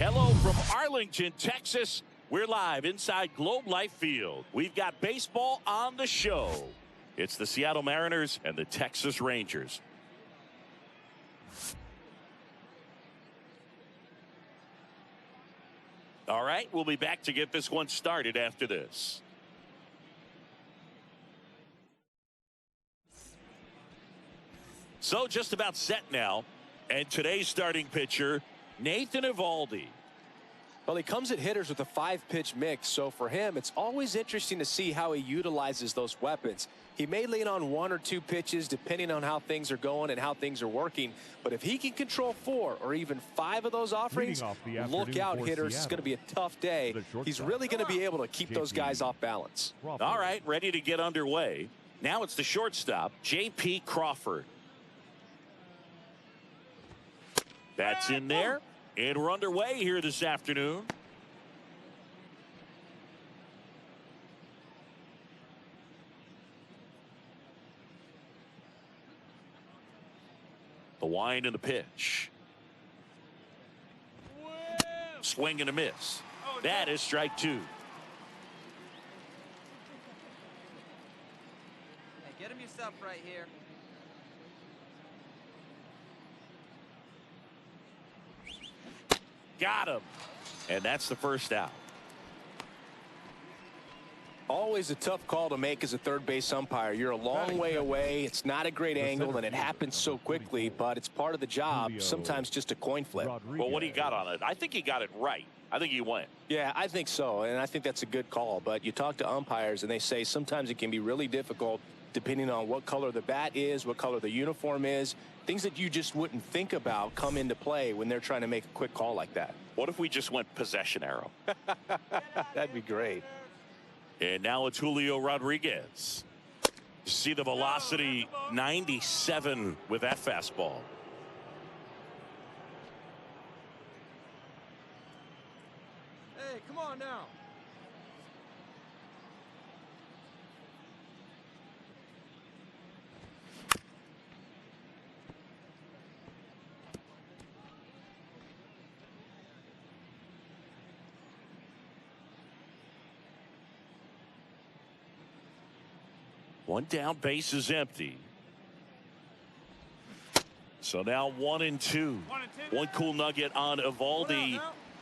Hello from Arlington, Texas. We're live inside Globe Life Field. We've got baseball on the show. It's the Seattle Mariners and the Texas Rangers. All right, we'll be back to get this one started after this. So just about set now. And today's starting pitcher, Nathan Eovaldi. Well, he comes at hitters with a 5-pitch mix, so for him, it's always interesting to see how he utilizes those weapons. He may lean on 1 or 2 pitches depending on how things are going and how things are working, but if he can control 4 or even 5 of those offerings, look out, hitters. It's going to be a tough day. He's really going to be able to keep those guys off balance. All right, ready to get underway. Now it's the shortstop, J.P. Crawford. That's in there. And we're underway here this afternoon. The wind and the pitch. Swing and a miss. That is strike 2. Hey, get him yourself right here. Got him. And that's the first out. Always a tough call to make as a third base umpire. You're a long way away. It's not a great angle, and it happens so quickly, but it's part of the job. Sometimes just a coin flip. Well, what do you got on it? I think he got it right. I think he went. Yeah, I think so, and I think that's a good call. But you talk to umpires, and they say sometimes it can be really difficult depending on what color the bat is, what color the uniform is. Things that you just wouldn't think about come into play when they're trying to make a quick call like that. What if we just went possession arrow? That'd be great. And now it's Julio Rodriguez. See the velocity, 97 with that fastball. Hey, come on now. One down, base is empty. So now 1 and 2. One cool nugget on Eovaldi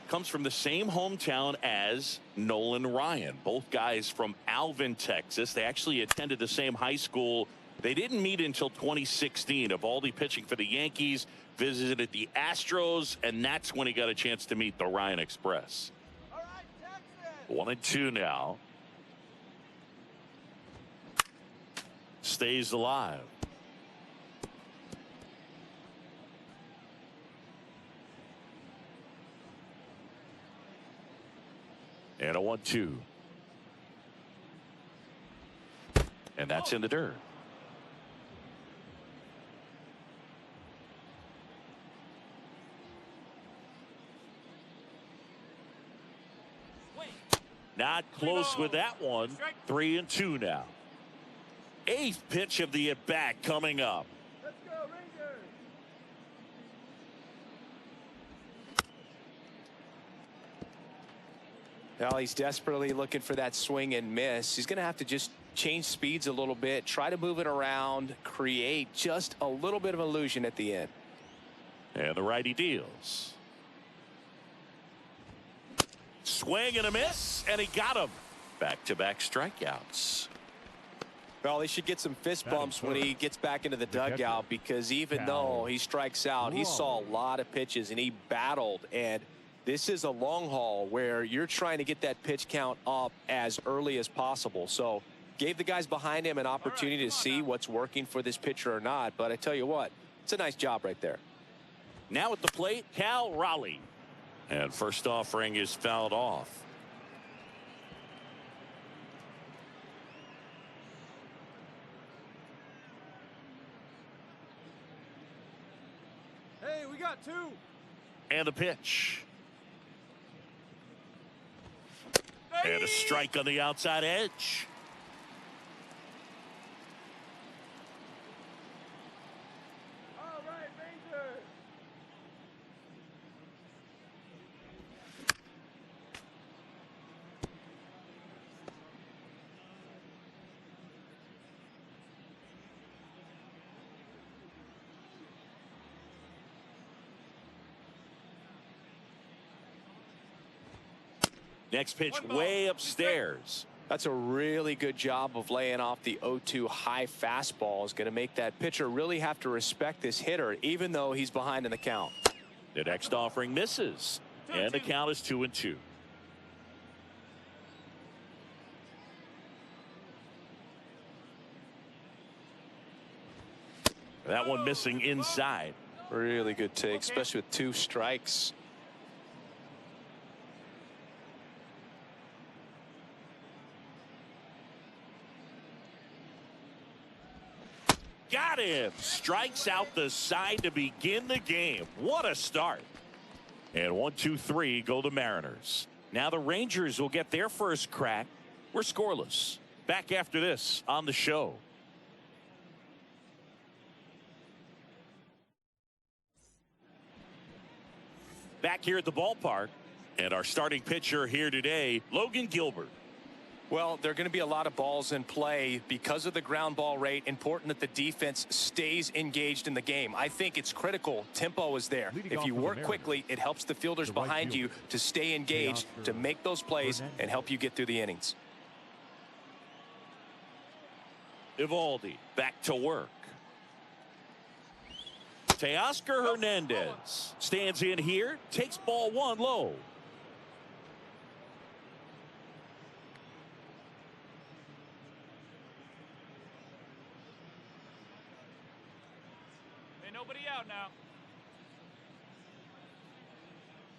comes from the same hometown as Nolan Ryan. Both guys from Alvin, Texas. They actually attended the same high school. They didn't meet until 2016. Eovaldi pitching for the Yankees, visited the Astros, and that's when he got a chance to meet the Ryan Express. 1 and 2 now. Stays alive. And a 1-2. And that's in the dirt. Not close with that one. 3 and 2 now. 8th pitch of the at-bat coming up. Let's go, Rangers. Well, he's desperately looking for that swing and miss. He's going to have to just change speeds a little bit, try to move it around, create just a little bit of illusion at the end. And the righty deals. Swing and a miss, and he got him. Back-to-back strikeouts. Well, he should get some fist bumps when he gets back into the dugout, because even though he strikes out, he saw a lot of pitches and he battled. And this is a long haul where you're trying to get that pitch count up as early as possible. So gave the guys behind him an opportunity to see what's working for this pitcher or not. But I tell you what, it's a nice job right there. Now at the plate, Cal Raleigh. And first offering is fouled off. Hey, we got 2. And a pitch. And a strike on the outside edge. All right, Rangers. Next pitch way upstairs. That's a really good job of laying off the 0-2 high fastball. Is going to make that pitcher really have to respect this hitter, even though he's behind in the count. The next offering misses, and the count is 2-2. That one missing inside. Really good take, especially with 2 strikes. Got him. Strikes out the side to begin the game. What a start. And 1-2-3 go the Mariners. Now the Rangers will get their first crack. We're scoreless. Back after this on the show. Back here at the ballpark, and our starting pitcher here today, Logan Gilbert. Well, there are going to be a lot of balls in play because of the ground ball rate. Important that the defense stays engaged in the game. I think it's critical. Tempo is there. If you work quickly, it helps the fielders behind you to stay engaged, to make those plays, and help you get through the innings. Eovaldi back to work. Teoscar Hernandez stands in here, takes ball 1 low. Ain't nobody out now.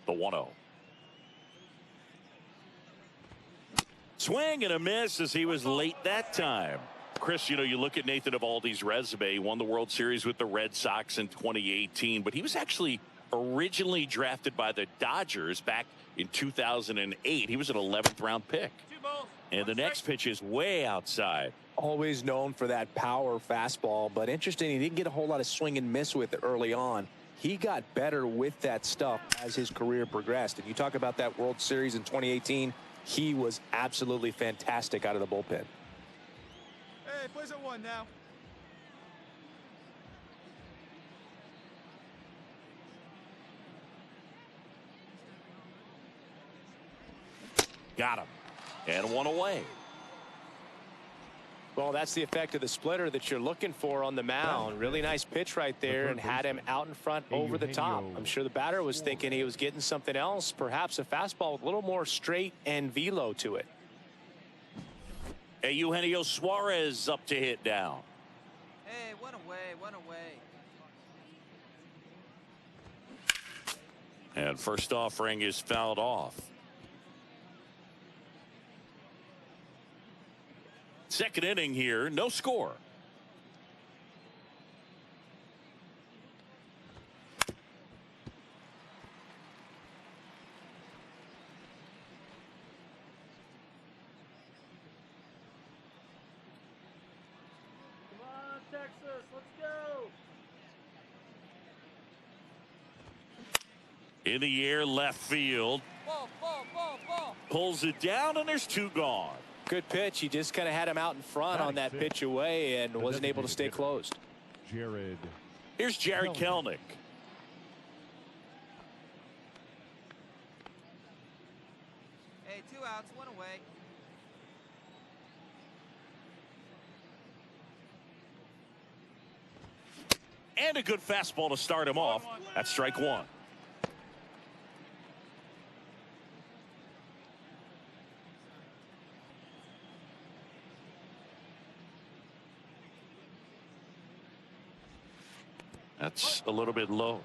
The 1-0. Swing and a miss as he was late that time. Chris, you know, you look at Nathan Eovaldi's resume. He won the World Series with the Red Sox in 2018, but he was actually originally drafted by the Dodgers back in 2008. He was an 11th round pick. And the next pitch is way outside. Always known for that power fastball, but interesting, he didn't get a whole lot of swing and miss with it early on. He got better with that stuff as his career progressed. If you talk about that World Series in 2018, he was absolutely fantastic out of the bullpen. Hey, place at 1 now. Got him. And 1 away. Well, that's the effect of the splitter that you're looking for on the mound. Really nice pitch right there and had him out in front over the top. I'm sure the batter was thinking he was getting something else, perhaps a fastball with a little more straight and velo to it. Eugenio Suarez up to hit down. Hey, 1 away, 1 away. And first offering is fouled off. Second inning here, no score. Texas, let's go. In the air, left field. Ball, ball, ball, ball. Pulls it down, and there's 2 gone. Good pitch. He just kind of had him out in front on that pitch away and wasn't able to stay closed. Here's Jared Kelenic. Hey, 2 outs, 1 away. And a good fastball to start him off. That's strike 1. That's a little bit low.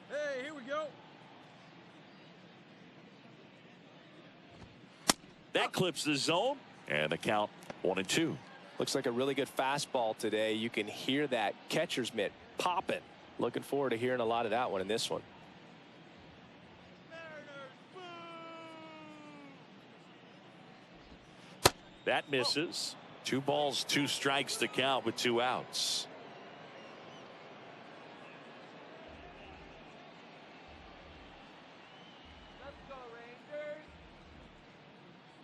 Hey, here we go. That clips the zone, and the count 1-2. Looks like a really good fastball today. You can hear that catcher's mitt popping. Looking forward to hearing a lot of that one in this one. That misses. 2 balls, 2 strikes to count with 2 outs. Let's go, Rangers.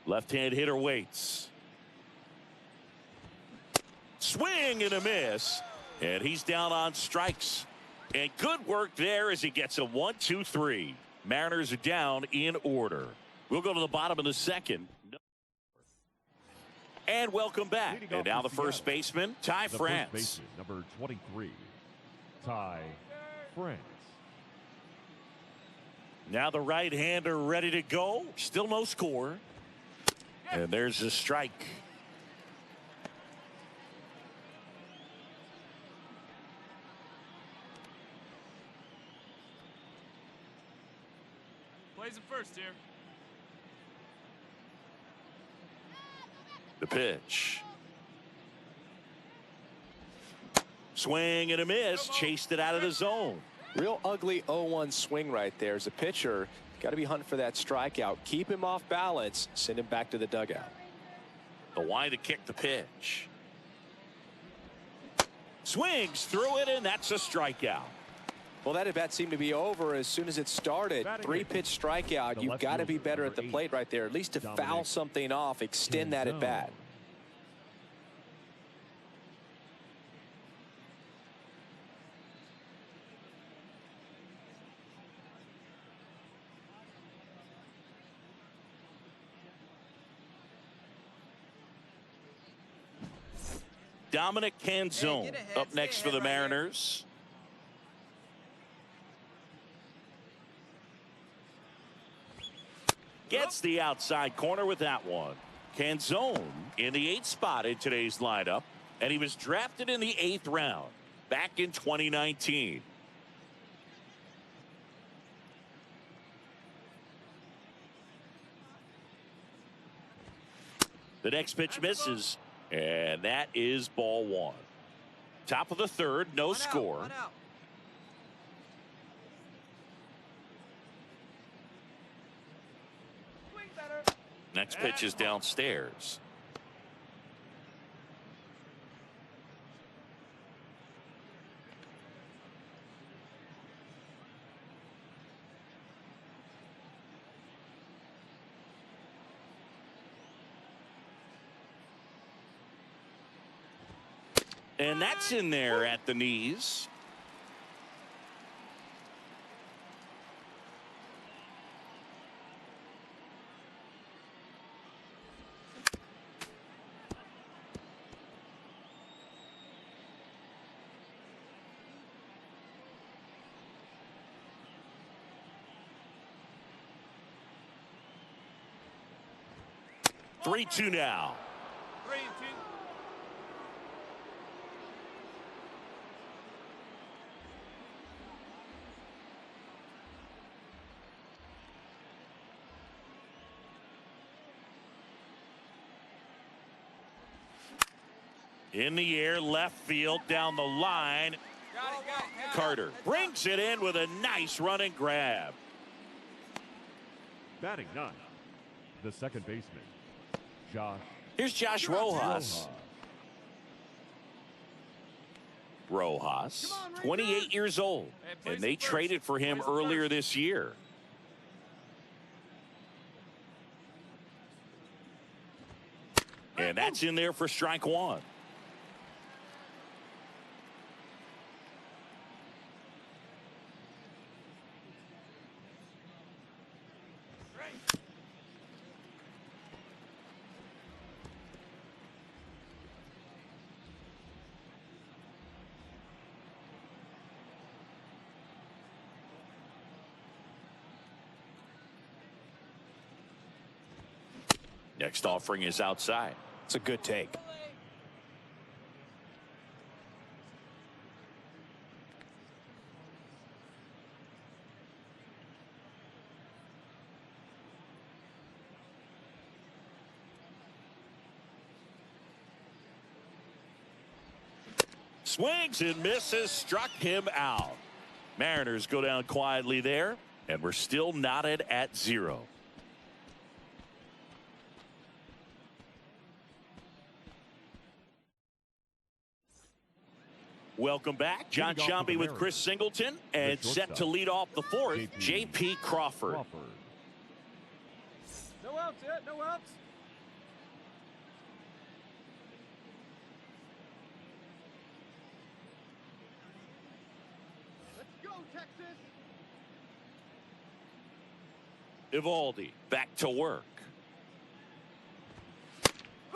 Left-hand hitter waits. Swing and a miss. And he's down on strikes. And good work there as he gets a 1-2-3. Mariners are down in order. We'll go to the bottom of the second. And welcome back. And now the first baseman, Ty France. First baseman, number 23, Ty France. Now the right-hander ready to go. Still no score. And there's a strike. Plays him first here. The pitch. Swing and a miss. Chased it out of the zone. Real ugly 0-1 swing right there. As a pitcher, got to be hunting for that strikeout. Keep him off balance. Send him back to the dugout. The wide to kick the pitch. Swings through it, and that's a strikeout. Well, that at bat seemed to be over as soon as it started. Three-pitch strikeout. You've got to be better at the plate right there, at least to foul something off, extend that at bat. Dominic Canzone Hey, get ahead, up next stay for the ahead right here. Mariners. Gets the outside corner with that one. Canzone in the 8th spot in today's lineup, and he was drafted in the 8th round back in 2019. The next pitch misses, and that is ball 1. Top of the 3rd, no One out, score. one out. Swing better. Next pitch is downstairs. And that's in there at the knees. Three, 2 now. 3-2. In the air, left field, down the line. Got it. Carter brings it in with a nice running grab. Batting 9, the second baseman, Josh Here's Josh Rojas. Rojas, 28 years old, and they traded for him earlier this year. And that's in there for strike 1. Next offering is outside. It's a good take. Swings and misses, struck him out. Mariners go down quietly there, and we're still knotted at 0. Welcome back. John Sciambi with Chris Singleton, and set to lead off the 4th, J.P. Crawford. No outs yet. No outs. Eovaldi back to work.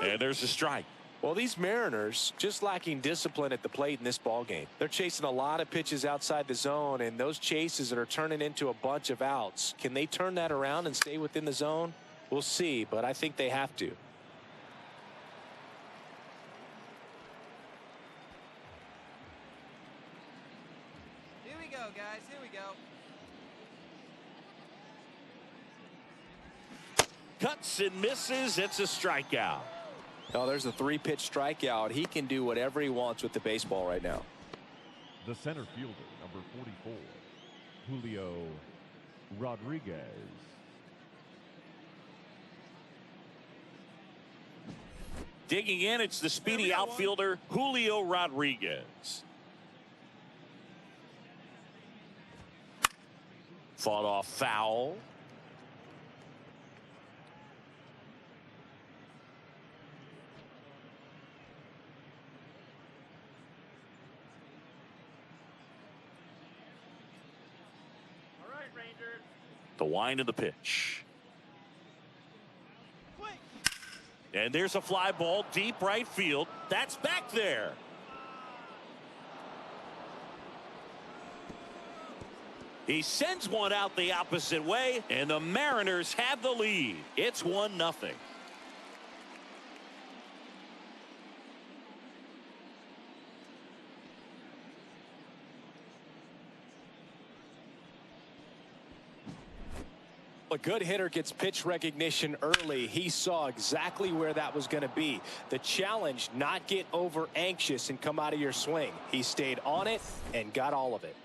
And there's a strike. Well, these Mariners just lacking discipline at the plate in this ball game. They're chasing a lot of pitches outside the zone, and those chases that are turning into a bunch of outs. Can they turn that around and stay within the zone? We'll see, but I think they have to. Here we go, guys. Here we go. Cuts and misses. It's a strikeout. Oh, there's a 3-pitch strikeout. He can do whatever he wants with the baseball right now. The center fielder, number 44, Julio Rodriguez. Digging in, it's the speedy outfielder, Julio Rodriguez. Fought off foul. All right, Rangers. The wind of the pitch. And there's a fly ball deep right field. That's back there. He sends one out the opposite way, and the Mariners have the lead. It's 1-0. A good hitter gets pitch recognition early. He saw exactly where that was going to be. The challenge, not get over anxious and come out of your swing. He stayed on it and got all of it.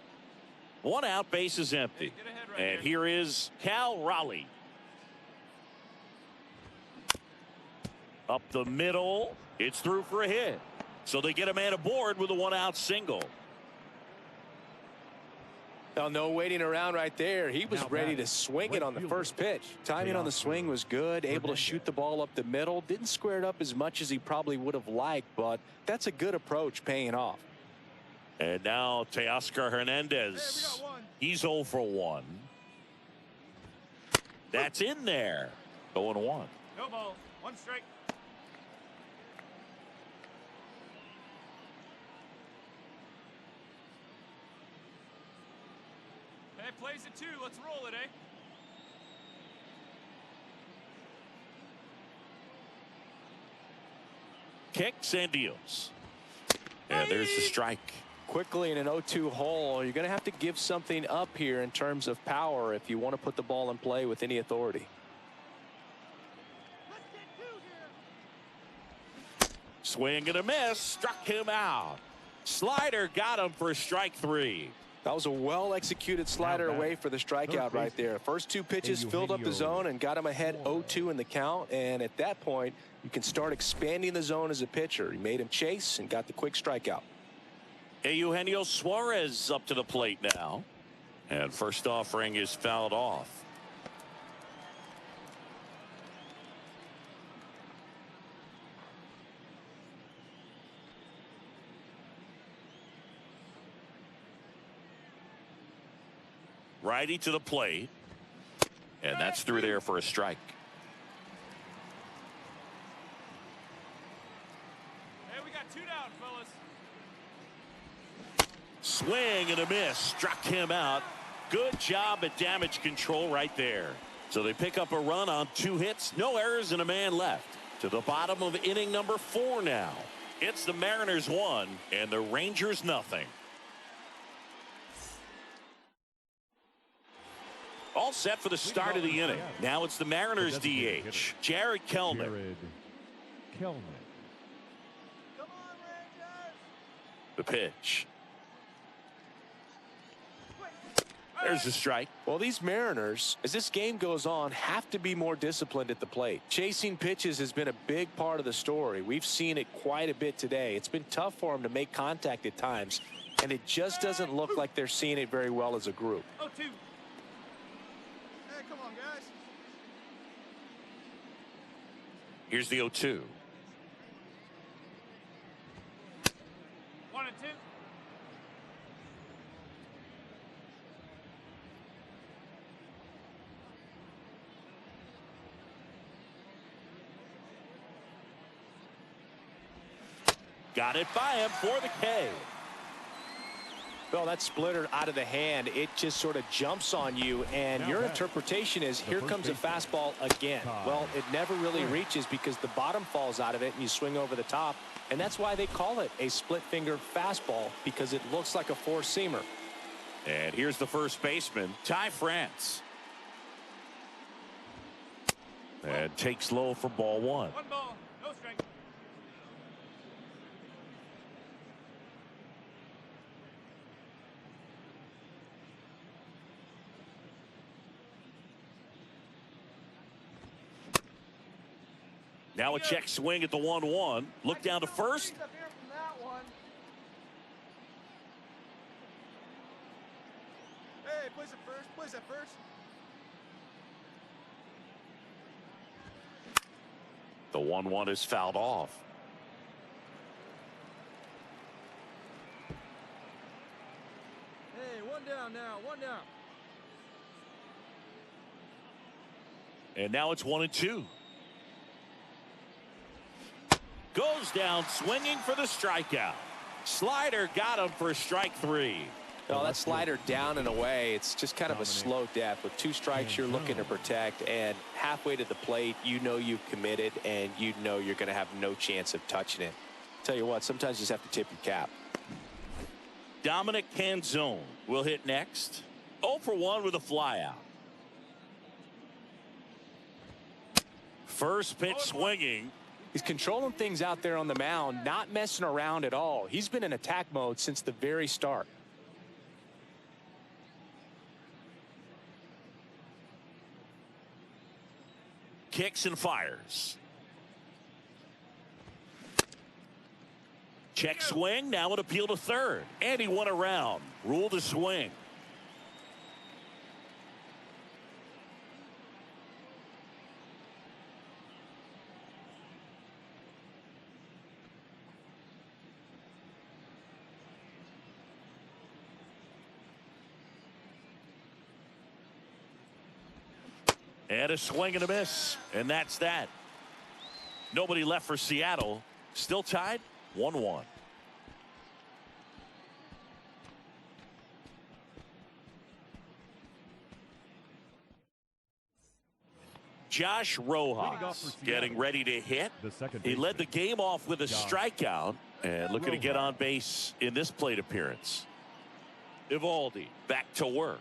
1 out, base is empty. And here is Cal Raleigh. Up the middle. It's through for a hit. So they get a man aboard with a 1-out single. Now, no waiting around right there. He was ready to swing it on the first pitch. Timing on the swing was good, able to shoot the ball up the middle. Didn't square it up as much as he probably would have liked, but that's a good approach paying off. And now Teoscar Hernandez. He's 0 for 1. That's in there. 0-1. No ball. 1 strike. Hey, plays it 2. Let's roll it, eh? Kicks and deals. And there's the strike. Quickly in an 0-2 hole, you're going to have to give something up here in terms of power if you want to put the ball in play with any authority. Swing and a miss. Struck him out. Slider got him for strike 3. That was a well-executed slider away for the strikeout right there. First 2 pitches filled up the zone and got him ahead 0-2 in the count. And at that point, you can start expanding the zone as a pitcher. He made him chase and got the quick strikeout. Eugenio Suarez up to the plate now. And first offering is fouled off. Righty to the plate. And that's through there for a strike. Hey, we got 2 down, fellas. Swing and a miss. Struck him out. Good job at damage control right there. So they pick up a run on 2 hits. No errors and a man left. To the bottom of inning number 4 now. It's the Mariners 1 and the Rangers nothing. All set for the start of the inning. Now it's the Mariners DH, Jared Kelman. Come on, Rangers! The pitch. There's a strike. Well, these Mariners, as this game goes on, have to be more disciplined at the plate. Chasing pitches has been a big part of the story. We've seen it quite a bit today. It's been tough for them to make contact at times, and it just doesn't look like they're seeing it very well as a group. 0-2. Hey, come on, guys. Here's the 0-2. 1-2. Got it by him for the K. Well, that splitter out of the hand, it just sort of jumps on you, and your interpretation is, here comes a fastball again. Well, it never really reaches because the bottom falls out of it and you swing over the top, and that's why they call it a split finger fastball, because it looks like a four-seamer. And here's the first baseman, Ty France. And takes low for ball one. 1 ball, no strike. Now a check swing at the 1-1. Look down to first. Up here from that one. Hey, place it first. Place it first. The 1-1 is fouled off. Hey, 1 down now. 1 down. And now it's 1-2. Goes down swinging for the strikeout. Slider got him for strike 3. Well, that slider down and away, it's just kind of a slow death. With 2 strikes, you're looking to protect, and halfway to the plate, you know you've committed, and you know you're going to have no chance of touching it. Tell you what, sometimes you just have to tip your cap. Dominic Canzone will hit next. 0 for 1 with a flyout. First pitch swinging. He's controlling things out there on the mound, not messing around at all. He's been in attack mode since the very start. Kicks and fires. Check swing. Now an appeal to third. And he went around. Rule to swing. And a swing and a miss. And that's that. Nobody left for Seattle. Still tied 1-1. Josh Rojas getting ready to hit. He led the game off with a strikeout and looking to get on base in this plate appearance. Eovaldi back to work.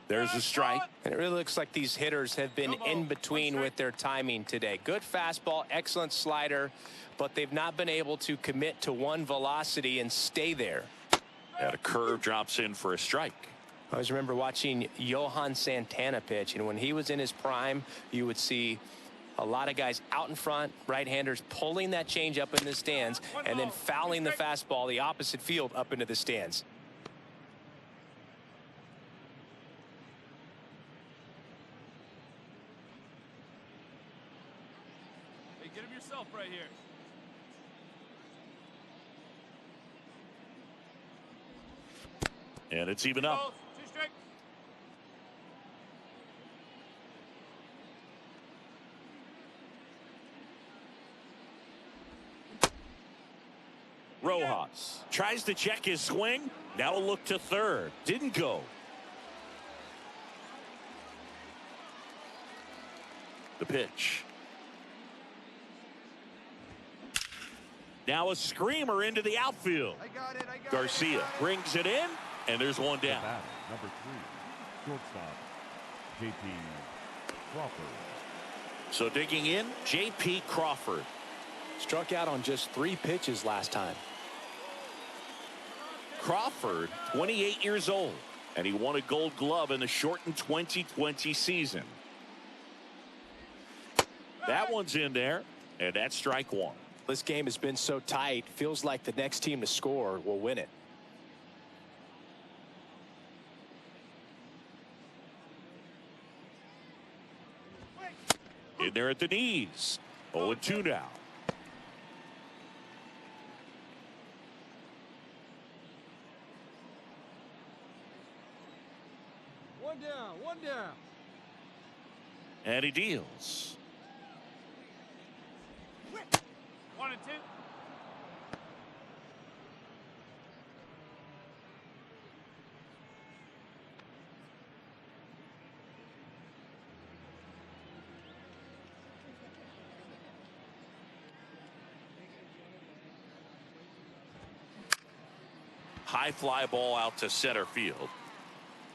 There's a strike. And it really looks like these hitters have been in between with their timing today. Good fastball, excellent slider, but they've not been able to commit to one velocity and stay there. And a curve drops in for a strike. I always remember watching Johan Santana pitch, and when he was in his prime, you would see a lot of guys out in front, right-handers pulling that change up in the stands and then fouling the fastball the opposite field up into the stands. Get him yourself right here. And it's even up. 2 strikes. Rojas tries to check his swing. Now a look to third. Didn't go. The pitch. Now a screamer into the outfield. I got it. Garcia brings it in, and there's one down. Number 3, shortstop, J.P. Crawford. So digging in, J.P. Crawford. Struck out on just 3 pitches last time. Crawford, 28 years old, and he won a Gold Glove in the shortened 2020 season. That one's in there, and that's strike 1. This game has been so tight, feels like the next team to score will win it. In there at the knees. 0-2 now. One down. And he deals. 1-0. 1-2. High fly ball out to center field.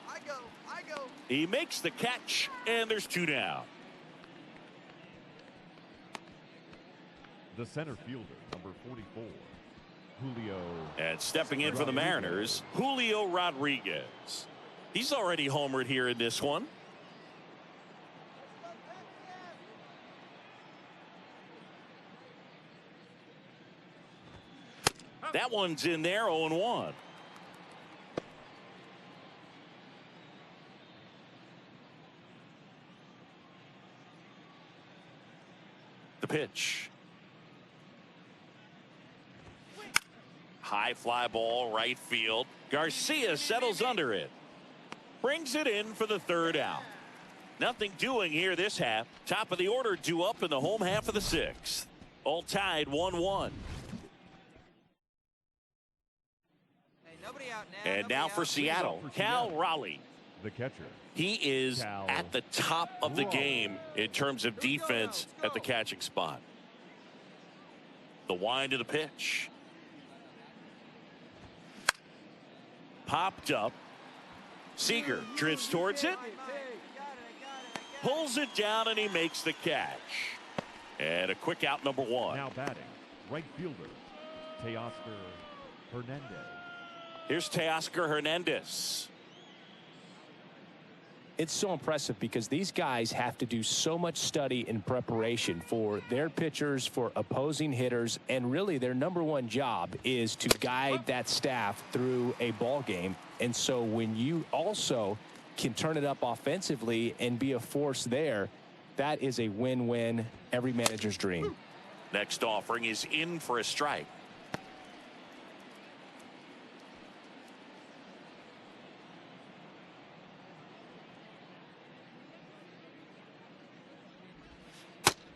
I go. He makes the catch, and there's 2 down. The center fielder, number 44, Julio. And stepping in for the Mariners, Julio Rodriguez. He's already homered here in this one. That one's in there, 0-1. The pitch. High fly ball, right field. Garcia settles under it. Brings it in for the 3rd out. Nothing doing here this half. Top of the order due up in the home half of the 6th. All tied 1-1. And now for Seattle, Cal Raleigh. The catcher. He is at the top of the game in terms of defense at the catching spot. The wind of the pitch. Popped up. Seager drifts towards it. Pulls it down, and he makes the catch. And a quick out, number 1. Now batting, right fielder, Teoscar Hernandez. Here's Teoscar Hernandez. It's so impressive because these guys have to do so much study and preparation for their pitchers, for opposing hitters, and really their number 1 job is to guide that staff through a ball game. And so when you also can turn it up offensively and be a force there, that is a win-win, every manager's dream. Next offering is in for a strike.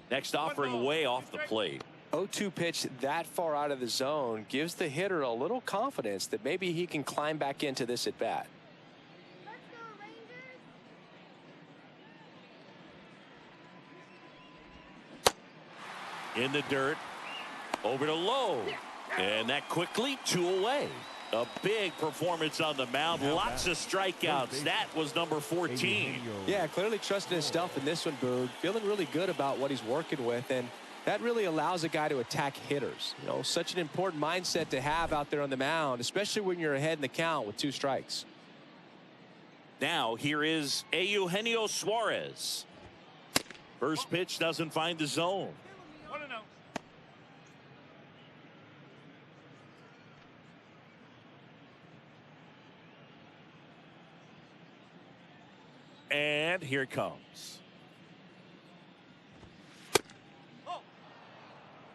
Next offering way off the plate. 0-2 pitch that far out of the zone gives the hitter a little confidence that maybe he can climb back into this at bat. Let's go, Rangers. In the dirt. Over to Lowe. And that quickly 2 away. A big performance on the mound. Lots of strikeouts. That was number 14. Yeah, clearly trusting his stuff in this one, Boog. Feeling really good about what he's working with, and that really allows a guy to attack hitters. You know, such an important mindset to have out there on the mound, especially when you're ahead in the count with 2 strikes. Now here is Eugenio Suarez. First pitch doesn't find the zone. 1-0. And here it comes.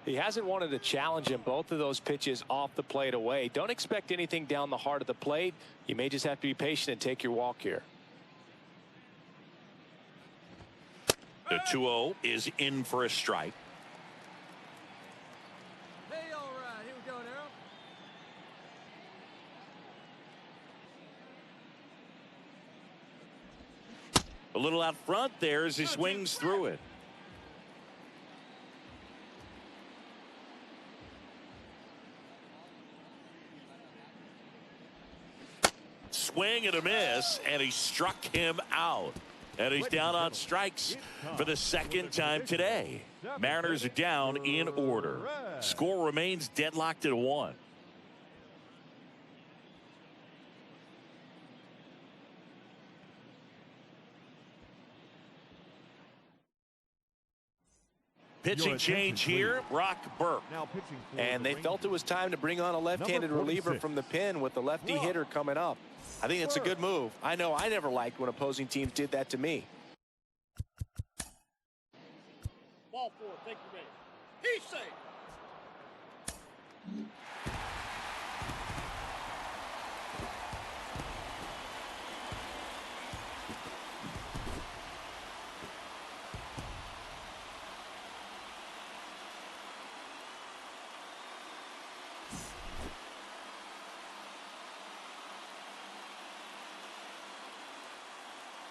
He hasn't wanted to challenge him. Both of those pitches off the plate away. Don't expect anything down the heart of the plate. You may just have to be patient and take your walk here. The 2-0 is in for a strike. Hey, all right. Here we go now. A little out front there as he swings through it. Swing and a miss, and he struck him out. And he's down on strikes for the 2nd time today. Mariners are down in order. Score remains deadlocked at 1. Pitching change here, Brock Burke. And they felt it was time to bring on a left-handed reliever from the pen with the lefty hitter coming up. I think it's a good move. I know I never liked when opposing teams did that to me. Ball 4, thank you, man. He's safe.